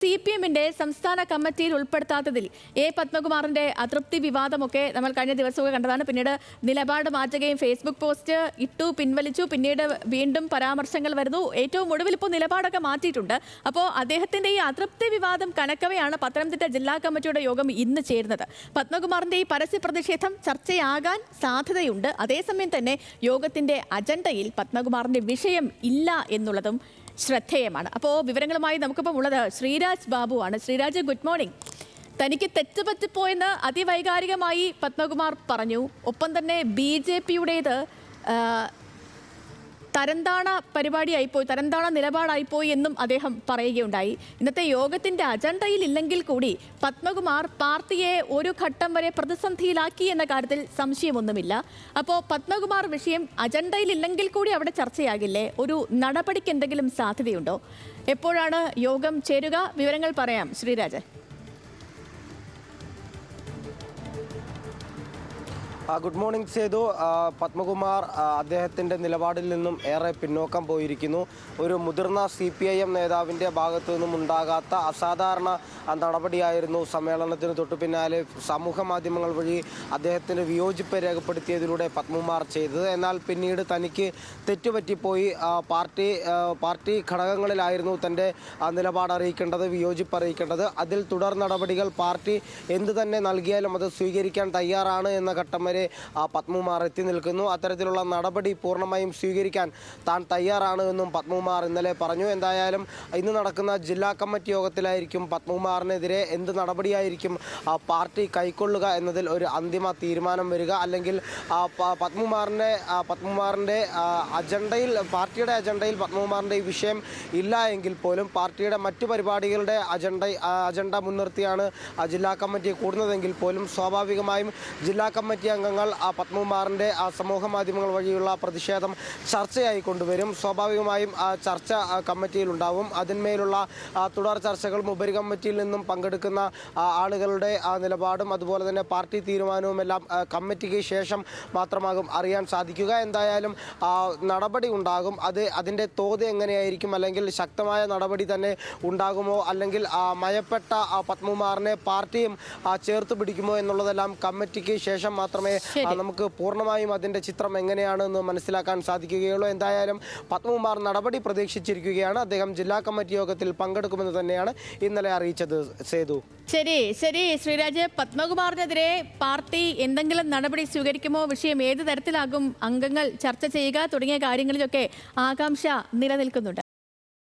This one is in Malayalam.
CPM-ന്റെ സംസ്ഥാന കമ്മിറ്റിയിൽ ഉൾപ്പെടുത്താത്തതിൽ പത്മകുമാറിന്റെ അതൃപ്തി വിവാദമൊക്കെ നമ്മൾ കഴിഞ്ഞ ദിവസമൊക്കെ കണ്ടതാണ്. പിന്നീട് നിലപാട് മാറ്റുകയും ഫേസ്ബുക്ക് പോസ്റ്റ് ഇട്ടു, പിൻവലിച്ചു, പിന്നീട് വീണ്ടും പരാമർശങ്ങൾ വരുന്നു. ഏറ്റവും ഒടുവിൽ ഇപ്പോൾ നിലപാടൊക്കെ മാറ്റിയിട്ടുണ്ട്. അപ്പോൾ അദ്ദേഹത്തിന്റെ ഈ അതൃപ്തി വിവാദം കനക്കവെയാണ് പത്തനംതിട്ട ജില്ലാ കമ്മിറ്റിയുടെ യോഗം ഇന്ന് ചേരുന്നത്. പത്മകുമാറിന്റെ ഈ പരസ്യ പ്രതിഷേധം ചർച്ചയാകാൻ സാധ്യതയുണ്ട്. അതേസമയം തന്നെ യോഗത്തിന്റെ അജണ്ടയിൽ പത്മകുമാറിന്റെ വിഷയം ഇല്ല എന്നുള്ളതും ശ്രദ്ധേയമാണ്. അപ്പോൾ വിവരങ്ങളുമായി നമുക്കിപ്പം ഉള്ളത് ശ്രീരാജ് ബാബുവാണ്. Sreeraj, good morning. തനിക്ക് തെറ്റുപറ്റിപ്പോയെന്ന് അതിവൈകാരികമായി പത്മകുമാർ പറഞ്ഞു. ഒപ്പം തന്നെ BJP-യുടേത് തരംതാണ പരിപാടിയായിപ്പോയി, തരംതാണ നിലപാടായിപ്പോയി എന്നും അദ്ദേഹം പറയുകയുണ്ടായി. ഇന്നത്തെ യോഗത്തിന്റെ അജണ്ടയിൽ ഇല്ലെങ്കിൽ കൂടി പത്മകുമാർ പാർട്ടിയെ ഒരു ഘട്ടം വരെ പ്രതിസന്ധിയിലാക്കി എന്ന കാര്യത്തിൽ സംശയമൊന്നുമില്ല. അപ്പോൾ പത്മകുമാർ വിഷയം അജണ്ടയിൽ ഇല്ലെങ്കിൽ കൂടി അവിടെ ചർച്ചയാകില്ലേ? ഒരു നടപടിക്ക് എന്തെങ്കിലും സാധ്യതയുണ്ടോ? എപ്പോഴാണ് യോഗം ചേരുക? വിവരങ്ങൾ പറയാം ശ്രീരാജ്. Good morning Sethu. പത്മകുമാർ അദ്ദേഹത്തിൻ്റെ നിലപാടിൽ നിന്നും ഏറെ പിന്നോക്കം പോയിരിക്കുന്നു. ഒരു മുതിർന്ന CPIM നേതാവിൻ്റെ ഭാഗത്തു നിന്നും ഉണ്ടാകാത്ത അസാധാരണ നടപടിയായിരുന്നു സമ്മേളനത്തിന് തൊട്ടു പിന്നാലെ സമൂഹ മാധ്യമങ്ങൾ വഴി അദ്ദേഹത്തിൻ്റെ വിയോജിപ്പ് രേഖപ്പെടുത്തിയതിലൂടെ പത്മകുമാർ ചെയ്തത്. എന്നാൽ പിന്നീട് തനിക്ക് തെറ്റുപറ്റിപ്പോയി, പാർട്ടി ഘടകങ്ങളിലായിരുന്നു തൻ്റെ നിലപാട് അറിയിക്കേണ്ടത്, വിയോജിപ്പ് അറിയിക്കേണ്ടത്. അതിൽ തുടർ നടപടികൾ പാർട്ടി എന്തു തന്നെ നൽകിയാലും അത് സ്വീകരിക്കാൻ തയ്യാറാണ് എന്ന ഘട്ടം വരെ പത്മകുമാർ എത്തി നിൽക്കുന്നു. അത്തരത്തിലുള്ള നടപടി പൂർണ്ണമായും സ്വീകരിക്കാൻ താൻ തയ്യാറാണ് എന്നും പത്മകുമാർ ഇന്നലെ പറഞ്ഞു. എന്തായാലും ഇന്ന് നടക്കുന്ന ജില്ലാ കമ്മിറ്റി യോഗത്തിലായിരിക്കും പത്മകുമാറിനെതിരെ എന്ത് നടപടിയായിരിക്കും പാർട്ടി കൈക്കൊള്ളുക എന്നതിൽ ഒരു അന്തിമ തീരുമാനം വരിക. അല്ലെങ്കിൽ പത്മകുമാറിൻ്റെ അജണ്ടയിൽ, പാർട്ടിയുടെ അജണ്ടയിൽ പത്മകുമാറിൻ്റെ ഈ വിഷയം ഇല്ല എങ്കിൽ പോലും പാർട്ടിയുടെ മറ്റു പരിപാടികളുടെ അജണ്ട മുൻനിർത്തിയാണ് ജില്ലാ കമ്മിറ്റി കൂടുന്നതെങ്കിൽ പോലും സ്വാഭാവികമായും ജില്ലാ കമ്മിറ്റി അംഗങ്ങൾ പത്മകുമാറിൻ്റെ സമൂഹ മാധ്യമങ്ങൾ വഴിയുള്ള പ്രതിഷേധം ചർച്ചയായി കൊണ്ടുവരും. സ്വാഭാവികമായും ചർച്ച കമ്മിറ്റിയിലുണ്ടാവും. അതിന്മേലുള്ള തുടർ ചർച്ചകളും ഉപരി കമ്മിറ്റിയിൽ നിന്നും പങ്കെടുക്കുന്ന ആളുകളുടെ നിലപാടും അതുപോലെ തന്നെ പാർട്ടി തീരുമാനവുമെല്ലാം കമ്മിറ്റിക്ക് ശേഷം മാത്രമാകും അറിയാൻ സാധിക്കുക. എന്തായാലും നടപടി ഉണ്ടാകും. അതിൻ്റെ തോത് എങ്ങനെയായിരിക്കും, അല്ലെങ്കിൽ ശക്തമായ നടപടി തന്നെ ഉണ്ടാകുമോ, അല്ലെങ്കിൽ മയപ്പെട്ട പത്മകുമാറിനെ പാർട്ടിയും ചേർത്ത് പിടിക്കുമോ എന്നുള്ളതെല്ലാം കമ്മിറ്റിക്ക് ശേഷം മാത്രമേ നമുക്ക് പൂർണ്ണമായും അതിൻ്റെ ചിത്രം എങ്ങനെയാണെന്ന് മനസ്സിലാക്കാൻ സാധിക്കുകയുള്ളൂ. എന്തായാലും പത്മകുമാർ നടപടി പ്രതീക്ഷിച്ചിരിക്കുകയാണ്. അദ്ദേഹം ജില്ലാ കമ്മിറ്റി യോഗത്തിൽ പങ്കെടുക്കുമെന്ന് തന്നെയാണ് ഇന്നലെ അറിയിച്ചത്. സേതു, ശരി ശ്രീരാജ്, പത്മകുമാറിനെതിരെ പാർട്ടി എന്തെങ്കിലും നടപടി സ്വീകരിക്കുമോ, വിഷയം ഏത് തരത്തിലാകും അംഗങ്ങൾ ചർച്ച ചെയ്യുക തുടങ്ങിയ കാര്യങ്ങളിലൊക്കെ ആകാംക്ഷ നിലനിൽക്കുന്നുണ്ട്.